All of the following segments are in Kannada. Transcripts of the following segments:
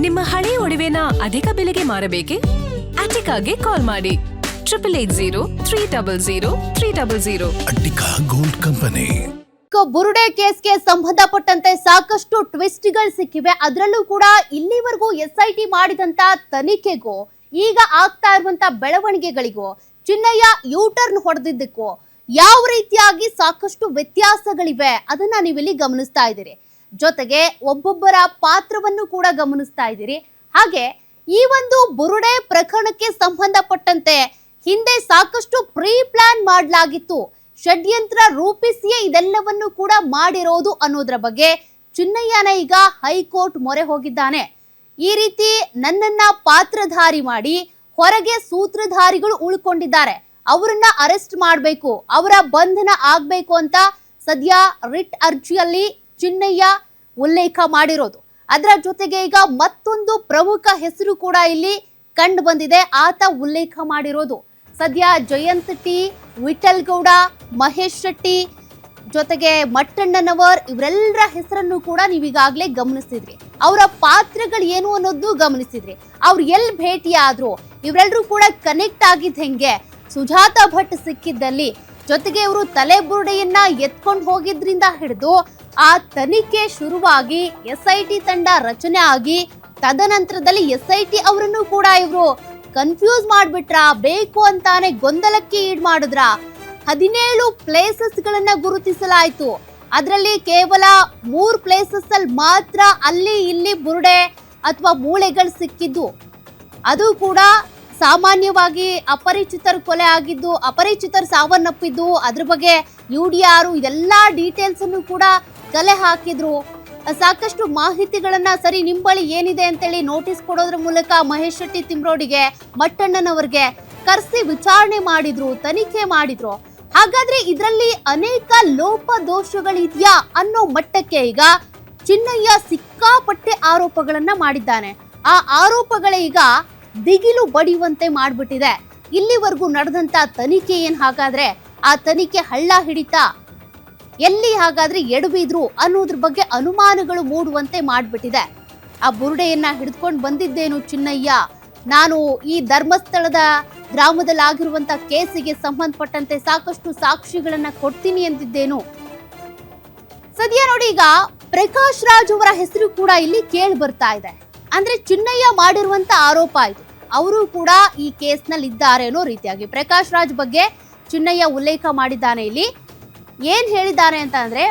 ನಿಮ್ಮ ಹಳೆಯ ಒಡವೆನ ಅಧಿಕ ಬೆಲೆಗೆ ಮಾರಬೇಕೆ? ಅಟಿಕಾಗೆ ಕಾಲ್ ಮಾಡಿ 8880 ಅಟಿಕಾ ಗೋಲ್ಡ್ ಕಂಪನಿ. ಬುರುಡೆ ಕೇಸ್ಗೆ ಸಂಬಂಧಪಟ್ಟಂತೆ ಸಾಕಷ್ಟು ಟ್ವಿಸ್ಟ್ಗಳು ಸಿಕ್ಕಿವೆ. ಅದರಲ್ಲೂ ಕೂಡ ಇಲ್ಲಿವರೆಗೂ SIT ಮಾಡಿದಂತ ತನಿಖೆಗೂ ಈಗ ಆಗ್ತಾ ಇರುವಂತ ಬೆಳವಣಿಗೆಗಳಿಗೂ ಚಿನ್ನಯ್ಯ ಯೂಟರ್ನ್ ಹೊಡೆದಿದ್ದಕ್ಕೂ ಯಾವ ರೀತಿಯಾಗಿ ಸಾಕಷ್ಟು ವ್ಯತ್ಯಾಸಗಳಿವೆ ಅದನ್ನ ನೀವಿಲ್ಲಿ ಗಮನಿಸ್ತಾ ಇದ್ದೀರಿ. ಜೊತೆಗೆ ಒಬ್ಬೊಬ್ಬರ ಪಾತ್ರವನ್ನು ಕೂಡ ಗಮನಿಸ್ತಾ ಇದ್ದೀರಿ. ಹಾಗೆ ಈ ಒಂದು ಬುರುಡೆ ಪ್ರಕರಣಕ್ಕೆ ಸಂಬಂಧಪಟ್ಟಂತೆ ಹಿಂದೆ ಸಾಕಷ್ಟು ಪ್ರೀ ಪ್ಲಾನ್ ಮಾಡಲಾಗಿತ್ತು, ಷಡ್ಯಂತ್ರ ರೂಪಿಸಿಯೇ ಇದೆಲ್ಲವನ್ನು ಕೂಡ ಮಾಡಿರೋದು ಅನ್ನೋದ್ರ ಬಗ್ಗೆ ಚಿನ್ನಯ್ಯನ ಈಗ ಹೈಕೋರ್ಟ್ ಮೊರೆ ಹೋಗಿದ್ದಾನೆ. ಈ ರೀತಿ ನನ್ನನ್ನ ಪಾತ್ರಧಾರಿ ಮಾಡಿ ಹೊರಗೆ ಸೂತ್ರಧಾರಿಗಳು ಉಳ್ಕೊಂಡಿದ್ದಾರೆ, ಅವರನ್ನ ಅರೆಸ್ಟ್ ಮಾಡಬೇಕು, ಅವರ ಬಂಧನ ಆಗ್ಬೇಕು ಅಂತ ಸದ್ಯ ರಿಟ್ ಅರ್ಜಿಯಲ್ಲಿ ಚಿನ್ನಯ್ಯ ಉಲ್ಲೇಖ ಮಾಡಿರೋದು. ಅದರ ಜೊತೆಗೆ ಈಗ ಮತ್ತೊಂದು ಪ್ರಮುಖ ಹೆಸರು ಕೂಡ ಇಲ್ಲಿ ಕಂಡು ಬಂದಿದೆ. ಆತ ಉಲ್ಲೇಖ ಮಾಡಿರೋದು ಸದ್ಯ ಜಯಂತ್ ಟಿ, ವಿಠಲ್ ಗೌಡ, ಮಹೇಶ್ ಶೆಟ್ಟಿ ಜೊತೆಗೆ ಮಟ್ಟಣ್ಣನವರ್ ಇವರೆಲ್ಲರ ಹೆಸರನ್ನು ಕೂಡ ನೀವೀಗಾಗಲೇ ಗಮನಿಸಿದ್ರಿ. ಅವರ ಪಾತ್ರಗಳು ಏನು ಅನ್ನೋದು ಗಮನಿಸಿದ್ರಿ. ಅವ್ರು ಎಲ್ಲಿ ಭೇಟಿಯಾದ್ರು, ಇವರೆಲ್ಲರೂ ಕೂಡ ಕನೆಕ್ಟ್ ಆಗಿದ್ ಹೆಂಗೆ, ಸುಜಾತ ಭಟ್ ಸಿಕ್ಕಿದ್ದಲ್ಲಿ, ಜೊತೆಗೆ ಇವರು ತಲೆಬುರುಡೆಯನ್ನ ಎತ್ಕೊಂಡು ಹೋಗಿದ್ರಿಂದ ಹಿಡಿದು ಆ ತನಿಖೆ ಶುರುವಾಗಿ SIT ತಂಡ ರಚನೆ ಆಗಿ ತದನಂತರದಲ್ಲಿ SIT ಅವರನ್ನು ಕೂಡ ಇವರು ಕನ್ಫ್ಯೂಸ್ ಮಾಡ್ಬಿಟ್ರ, ಬೇಕು ಅಂತಾನೆ ಗೊಂದಲಕ್ಕೆ ಈಡ್ ಮಾಡಿದ್ರ. 17 ಪ್ಲೇಸಸ್ ಗಳನ್ನ ಗುರುತಿಸಲಾಯಿತು. ಅದರಲ್ಲಿ ಕೇವಲ 3 ಪ್ಲೇಸಸ್ ಅಲ್ಲಿ ಮಾತ್ರ ಅಲ್ಲಿ ಇಲ್ಲಿ ಬುರುಡೆ ಅಥವಾ ಮೂಳೆಗಳು ಸಿಕ್ಕಿದ್ದು. ಅದು ಕೂಡ ಸಾಮಾನ್ಯವಾಗಿ ಅಪರಿಚಿತರು ಕೊಲೆ ಆಗಿದ್ದು, ಅಪರಿಚಿತರು ಸಾವನ್ನಪ್ಪಿದ್ದು, ಅದ್ರ ಬಗ್ಗೆ UDR ಇದೆಲ್ಲಾ ಡೀಟೇಲ್ಸ್ ಅನ್ನು ಕೂಡ ಕಲೆ ಹಾಕಿದ್ರು. ಸಾಕಷ್ಟು ಮಾಹಿತಿಗಳನ್ನ ಸರಿ ನಿಮ್ ಬಳಿ ಏನಿದೆ ಅಂತೇಳಿ ನೋಟಿಸ್ ಕೊಡೋದ್ರ ಮೂಲಕ ಮಹೇಶ್ ಶೆಟ್ಟಿ ತಿಮ್ರೋಡಿಗೆ, ಮಟ್ಟಣ್ಣನವರಿಗೆ ಕರೆಸಿ ವಿಚಾರಣೆ ಮಾಡಿದ್ರು, ತನಿಖೆ ಮಾಡಿದ್ರು. ಹಾಗಾದ್ರೆ ಇದರಲ್ಲಿ ಅನೇಕ ಲೋಪದೋಷಗಳಿದ್ಯಾ ಅನ್ನೋ ಮಟ್ಟಕ್ಕೆ ಈಗ ಚಿನ್ನಯ್ಯ ಸಿಕ್ಕಾಪಟ್ಟೆ ಆರೋಪಗಳನ್ನ ಮಾಡಿದ್ದಾನೆ. ಆ ಆರೋಪಗಳೇ ಈಗ ದಿಗಿಲು ಬಡಿಯುವಂತೆ ಮಾಡ್ಬಿಟ್ಟಿದೆ. ಇಲ್ಲಿವರೆಗೂ ನಡೆದಂತ ತನಿಖೆ ಏನ್ ಹಾಗಾದ್ರೆ, ಆ ತನಿಖೆ ಹಳ್ಳ ಹಿಡಿತ ಎಲ್ಲಿ ಹಾಗಾದ್ರೆ ಎಡಬಿದ್ರು ಅನ್ನೋದ್ರ ಬಗ್ಗೆ ಅನುಮಾನಗಳು ಮೂಡುವಂತೆ ಮಾಡ್ಬಿಟ್ಟಿದೆ. ಆ ಬುರುಡೆಯನ್ನ ಹಿಡಿದುಕೊಂಡು ಬಂದಿದ್ದೇನು ಚಿನ್ನಯ್ಯ, ನಾನು ಈ ಧರ್ಮಸ್ಥಳದ ಗ್ರಾಮದಲ್ಲಿ ಆಗಿರುವಂತ ಕೇಸಿಗೆ ಸಂಬಂಧಪಟ್ಟಂತೆ ಸಾಕಷ್ಟು ಸಾಕ್ಷಿಗಳನ್ನ ಕೊಡ್ತೀನಿ ಅಂತಿದ್ದೇನು. ಸದ್ಯ ನೋಡಿ ಈಗ ಪ್ರಕಾಶ್ ರಾಜ್ ಅವರ ಹೆಸರು ಕೂಡ ಇಲ್ಲಿ ಕೇಳಿ ಬರ್ತಾ ಇದೆ. ಅಂದ್ರೆ ಚಿನ್ನಯ್ಯ ಮಾಡಿರುವಂತ ಆರೋಪ ಇದು, ಅವರು ಕೂಡ ಈ ಕೇಸ್ ನಲ್ಲಿ ಇದ್ದಾರೆ ಅನ್ನೋ ರೀತಿಯಾಗಿ ಪ್ರಕಾಶ್ ರಾಜ್ ಬಗ್ಗೆ ಚಿನ್ನಯ್ಯ ಉಲ್ಲೇಖ ಮಾಡಿದ್ದಾನೆ. ಇಲ್ಲಿ ಏನ್ ಹೇಳಿದ್ದಾರೆ ಅಂತ ಅಂದ್ರೆ,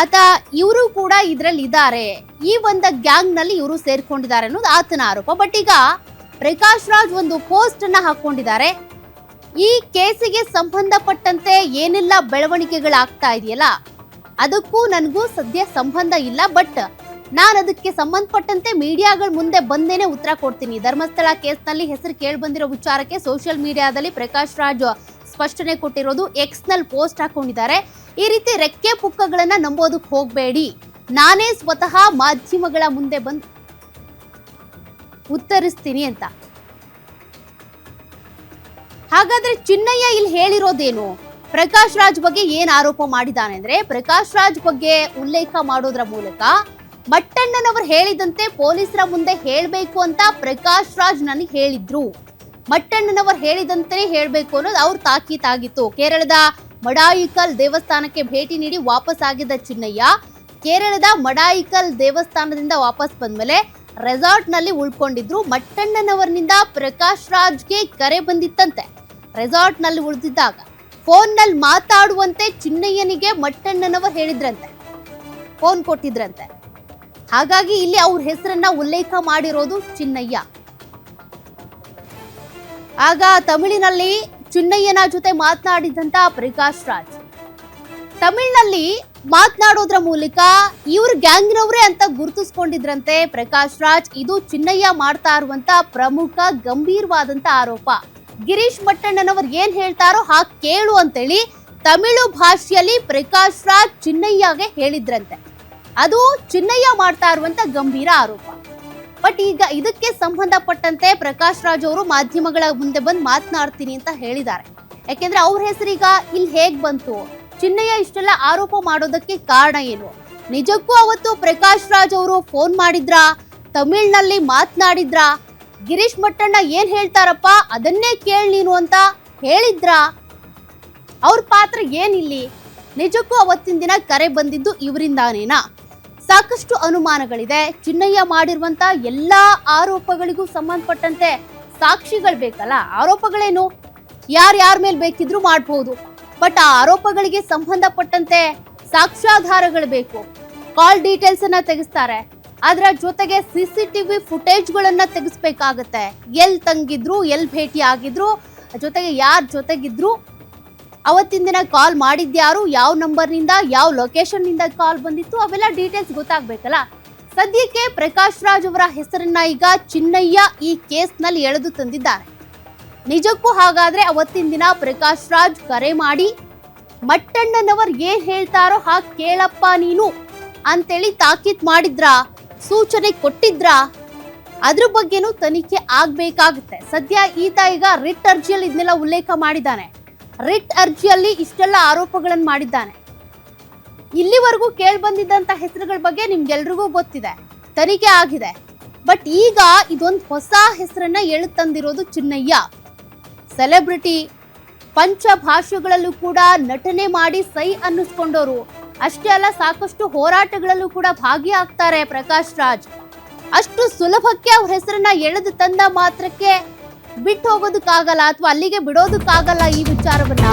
ಆತ ಇವರು ಕೂಡ ಇದ್ರಲ್ಲಿ ಇದ್ದಾರೆ, ಈ ಒಂದು ಗ್ಯಾಂಗ್ ನಲ್ಲಿ ಇವರು ಸೇರ್ಕೊಂಡಿದ್ದಾರೆ ಅನ್ನೋದು ಆತನ ಆರೋಪ. ಬಟ್ ಈಗ ಪ್ರಕಾಶ್ ರಾಜ್ ಒಂದು ಪೋಸ್ಟ್ ಅನ್ನ ಹಾಕೊಂಡಿದ್ದಾರೆ. ಈ ಕೇಸಿಗೆ ಸಂಬಂಧಪಟ್ಟಂತೆ ಏನೆಲ್ಲ ಬೆಳವಣಿಗೆಗಳಾಗ್ತಾ ಇದೆಯಲ್ಲ ಅದಕ್ಕೂ ನನಗೂ ಸದ್ಯ ಸಂಬಂಧ ಇಲ್ಲ, ಬಟ್ ನಾನು ಅದಕ್ಕೆ ಸಂಬಂಧಪಟ್ಟಂತೆ ಮೀಡಿಯಾಗಳ ಮುಂದೆ ಬಂದೇನೆ ಉತ್ತರ ಕೊಡ್ತೀನಿ. ಧರ್ಮಸ್ಥಳ ಕೇಸ್ನಲ್ಲಿ ಹೆಸರು ಕೇಳಿ ಬಂದಿರೋ ವಿಚಾರಕ್ಕೆ ಸೋಷಿಯಲ್ ಮೀಡಿಯಾದಲ್ಲಿ ಪ್ರಕಾಶ್ ರಾಜ್ ಸ್ಪಷ್ಟನೆ ಕೊಟ್ಟಿರೋದು, ಎಕ್ಸ್ ನಲ್ಲಿ ಪೋಸ್ಟ್ ಹಾಕೊಂಡಿದ್ದಾರೆ. ಈ ರೀತಿ ರೆಕ್ಕೆ ಪುಕ್ಕಗಳನ್ನ ನಂಬೋದಕ್ಕೆ ಹೋಗಬೇಡಿ, ನಾನೇ ಸ್ವತಃ ಮಾಧ್ಯಮಗಳ ಮುಂದೆ ಬಂದು ಉತ್ತರಿಸ್ತೀನಿ ಅಂತ. ಹಾಗಾದ್ರೆ ಚಿನ್ನಯ್ಯ ಇಲ್ಲಿ ಹೇಳಿರೋದೇನು, ಪ್ರಕಾಶ್ ರಾಜ್ ಬಗ್ಗೆ ಏನ್ ಆರೋಪ ಮಾಡಿದ್ದಾನೆ ಅಂದ್ರೆ, ಪ್ರಕಾಶ್ ರಾಜ್ ಬಗ್ಗೆ ಉಲ್ಲೇಖ ಮಾಡೋದ್ರ ಮೂಲಕ ಮಟ್ಟಣ್ಣನವರು ಹೇಳಿದಂತೆ ಪೊಲೀಸರ ಮುಂದೆ ಹೇಳ್ಬೇಕು ಅಂತ ಪ್ರಕಾಶ್ ರಾಜ್ ನನಗೆ ಹೇಳಿದ್ರು, ಮಟ್ಟಣ್ಣನವರು ಹೇಳಿದಂತೆ ಹೇಳ್ಬೇಕು ಅನ್ನೋದು ಅವ್ರ ತಾಕೀತಾಗಿತ್ತು. ಕೇರಳದ ಮಡಾಯಿಕಲ್ ದೇವಸ್ಥಾನಕ್ಕೆ ಭೇಟಿ ನೀಡಿ ವಾಪಸ್ ಆಗಿದ್ದ ಚಿನ್ನಯ್ಯ ಕೇರಳದ ಮಡಾಯಿಕಲ್ ದೇವಸ್ಥಾನದಿಂದ ವಾಪಸ್ ಬಂದ್ಮೇಲೆ ರೆಸಾರ್ಟ್ ನಲ್ಲಿ ಉಳ್ಕೊಂಡಿದ್ರು. ಮಟ್ಟಣ್ಣನವರಿನಿಂದ ಪ್ರಕಾಶ್ ರಾಜ್ಗೆ ಕರೆ ಬಂದಿತ್ತಂತೆ. ರೆಸಾರ್ಟ್ ನಲ್ಲಿ ಉಳಿದಿದ್ದಾಗ ಫೋನ್ ನಲ್ಲಿ ಮಾತಾಡುವಂತೆ ಚಿನ್ನಯ್ಯನಿಗೆ ಮಟ್ಟಣ್ಣನವರು ಹೇಳಿದ್ರಂತೆ, ಫೋನ್ ಕೊಟ್ಟಿದ್ರಂತೆ. ಹಾಗಾಗಿ ಇಲ್ಲಿ ಅವ್ರ ಹೆಸರನ್ನ ಉಲ್ಲೇಖ ಮಾಡಿರೋದು ಚಿನ್ನಯ್ಯ. ಆಗ ತಮಿಳಿನಲ್ಲಿ ಚಿನ್ನಯ್ಯನ ಜೊತೆ ಮಾತನಾಡಿದಂತ ಪ್ರಕಾಶ್ ರಾಜ್ ತಮಿಳಿನಲ್ಲಿ ಮಾತನಾಡೋದ್ರ ಮೂಲಕ ಇವ್ರ ಗ್ಯಾಂಗ್ನವರೇ ಅಂತ ಗುರುತಿಸ್ಕೊಂಡಿದ್ರಂತೆ ಪ್ರಕಾಶ್ ರಾಜ್. ಇದು ಚಿನ್ನಯ್ಯ ಮಾಡ್ತಾ ಇರುವಂತ ಪ್ರಮುಖ ಗಂಭೀರವಾದಂತ ಆರೋಪ. ಗಿರೀಶ್ ಮಟ್ಟಣ್ಣನವರು ಏನ್ ಹೇಳ್ತಾರೋ ಹಾಗೆ ಕೇಳು ಅಂತೇಳಿ ತಮಿಳು ಭಾಷೆಯಲ್ಲಿ ಪ್ರಕಾಶ್ ರಾಜ್ ಚಿನ್ನಯ್ಯಗೆ ಹೇಳಿದ್ರಂತೆ. ಅದು ಚಿನ್ನಯ್ಯ ಮಾಡ್ತಾ ಇರುವಂತ ಗಂಭೀರ ಆರೋಪ. ಬಟ್ ಈಗ ಇದಕ್ಕೆ ಸಂಬಂಧಪಟ್ಟಂತೆ ಪ್ರಕಾಶ್ ರಾಜ್ ಅವರು ಮಾಧ್ಯಮಗಳ ಮುಂದೆ ಬಂದು ಮಾತನಾಡ್ತೀನಿ ಅಂತ ಹೇಳಿದ್ದಾರೆ. ಯಾಕೆಂದ್ರೆ ಅವ್ರ ಹೆಸರೀಗ ಇಲ್ಲಿ ಹೇಗ್ ಬಂತು, ಚಿನ್ನಯ್ಯ ಇಷ್ಟೆಲ್ಲ ಆರೋಪ ಮಾಡೋದಕ್ಕೆ ಕಾರಣ ಏನು, ನಿಜಕ್ಕೂ ಅವತ್ತು ಪ್ರಕಾಶ್ ರಾಜ್ ಅವರು ಫೋನ್ ಮಾಡಿದ್ರಾ, ತಮಿಳ್ನಲ್ಲಿ ಮಾತನಾಡಿದ್ರ, ಗಿರೀಶ್ ಮಟ್ಟಣ್ಣ ಏನ್ ಹೇಳ್ತಾರಪ್ಪ ಅದನ್ನೇ ಕೇಳಿ ನೀನು ಅಂತ ಹೇಳಿದ್ರ, ಅವ್ರ ಪಾತ್ರ ಏನಿಲ್ಲಿ? ನಿಜಕ್ಕೂ ಅವತ್ತಿನ ದಿನ ಕರೆ ಬಂದಿದ್ದು ಇವರಿಂದಾನೇನಾ? ಸಾಕಷ್ಟು ಅನುಮಾನಗಳಿದೆ. ಚಿನ್ನಯ್ಯ ಮಾಡಿರುವಂತ ಎಲ್ಲಾ ಆರೋಪಗಳಿಗೂ ಸಂಬಂಧಪಟ್ಟಂತೆ ಸಾಕ್ಷಿಗಳು ಬೇಕಲ್ಲ. ಆರೋಪಗಳೇನು ಯಾರ್ಯಾರ ಮೇಲೆ ಬೇಕಿದ್ರು ಮಾಡಬಹುದು, ಬಟ್ ಆ ಆರೋಪಗಳಿಗೆ ಸಂಬಂಧಪಟ್ಟಂತೆ ಸಾಕ್ಷ್ಯಾಧಾರಗಳು ಬೇಕು. ಕಾಲ್ ಡೀಟೇಲ್ಸ್ ಅನ್ನ ತೆಗೆಸ್ತಾರೆ, ಅದರ ಜೊತೆಗೆ CCTV ಫುಟೇಜ್ಗಳನ್ನ ತೆಗೆಸ್ಬೇಕಾಗತ್ತೆ. ಎಲ್ಲಿ ತಂಗಿದ್ರು, ಎಲ್ಲಿ ಭೇಟಿ ಆಗಿದ್ರು, ಜೊತೆಗೆ ಯಾರ ಜೊತೆಗಿದ್ರು, ಅವತ್ತಿನ ದಿನ ಕಾಲ್ ಮಾಡಿದ್ಯಾರು, ಯಾವ ನಂಬರ್ನಿಂದ, ಯಾವ ಲೊಕೇಶನ್ನಿಂದ ಕಾಲ್ ಬಂದಿತ್ತು, ಅವೆಲ್ಲ ಡೀಟೇಲ್ಸ್ ಗೊತ್ತಾಗ್ಬೇಕಲ್ಲ. ಸದ್ಯಕ್ಕೆ ಪ್ರಕಾಶ್ ರಾಜ್ ಅವರ ಹೆಸರನ್ನ ಈಗ ಚಿನ್ನಯ್ಯ ಈ ಕೇಸ್ನಲ್ಲಿ ಎಳೆದು ತಂದಿದ್ದಾರೆ. ನಿಜಕ್ಕೂ ಹಾಗಾದ್ರೆ ಅವತ್ತಿನ ದಿನ ಪ್ರಕಾಶ್ ರಾಜ್ ಕರೆ ಮಾಡಿ ಮಟ್ಟಣ್ಣನವರ್ ಏನ್ ಹೇಳ್ತಾರೋ ಹಾಗೆ ಕೇಳಪ್ಪ ನೀನು ಅಂತೇಳಿ ತಾಕೀತ್ ಮಾಡಿದ್ರ, ಸೂಚನೆ ಕೊಟ್ಟಿದ್ರ, ಅದ್ರ ಬಗ್ಗೆನೂ ತನಿಖೆ ಆಗ್ಬೇಕಾಗುತ್ತೆ. ಸದ್ಯ ಈತ ಈಗ ರಿಟ್ ಅರ್ಜಿಯಲ್ಲಿ ಇದನ್ನೆಲ್ಲ ಉಲ್ಲೇಖ ಮಾಡಿದ್ದಾನೆ. ರಿಟ್ ಅರ್ಜಿಯಲ್ಲಿ ಇಷ್ಟೆಲ್ಲ ಆರೋಪಗಳನ್ನು ಮಾಡಿದ್ದಾನೆ. ಇಲ್ಲಿವರೆಗೂ ಕೇಳಿ ಬಂದಿದ್ದಂತ ಹೆಸರುಗಳ ಬಗ್ಗೆ ನಿಮ್ಗೆಲ್ರಿಗೂ ಗೊತ್ತಿದೆ, ತನಿಖೆ ಆಗಿದೆ. ಬಟ್ ಈಗ ಇದೊಂದು ಹೊಸ ಹೆಸರನ್ನ ಎಳೆದು ತಂದಿರೋದು ಚಿನ್ನಯ್ಯ. ಸೆಲೆಬ್ರಿಟಿ, ಪಂಚ ಭಾಷೆಗಳಲ್ಲೂ ಕೂಡ ನಟನೆ ಮಾಡಿ ಸೈ ಅನ್ನಿಸ್ಕೊಂಡವರು. ಅಷ್ಟೇ ಅಲ್ಲ, ಸಾಕಷ್ಟು ಹೋರಾಟಗಳಲ್ಲೂ ಕೂಡ ಭಾಗಿಯಾಗ್ತಾರೆ ಪ್ರಕಾಶ್ ರಾಜ್. ಅಷ್ಟು ಸುಲಭಕ್ಕೆ ಅವ್ರ ಹೆಸರನ್ನ ಎಳೆದು ತಂದ ಮಾತ್ರಕ್ಕೆ ಬಿಟ್ಟು ಹೋಗೋದಕ್ಕಾಗಲ್ಲ ಅಥವಾ ಅಲ್ಲಿಗೆ ಬಿಡೋದಕ್ಕಾಗಲ್ಲ ಈ ವಿಚಾರವನ್ನ.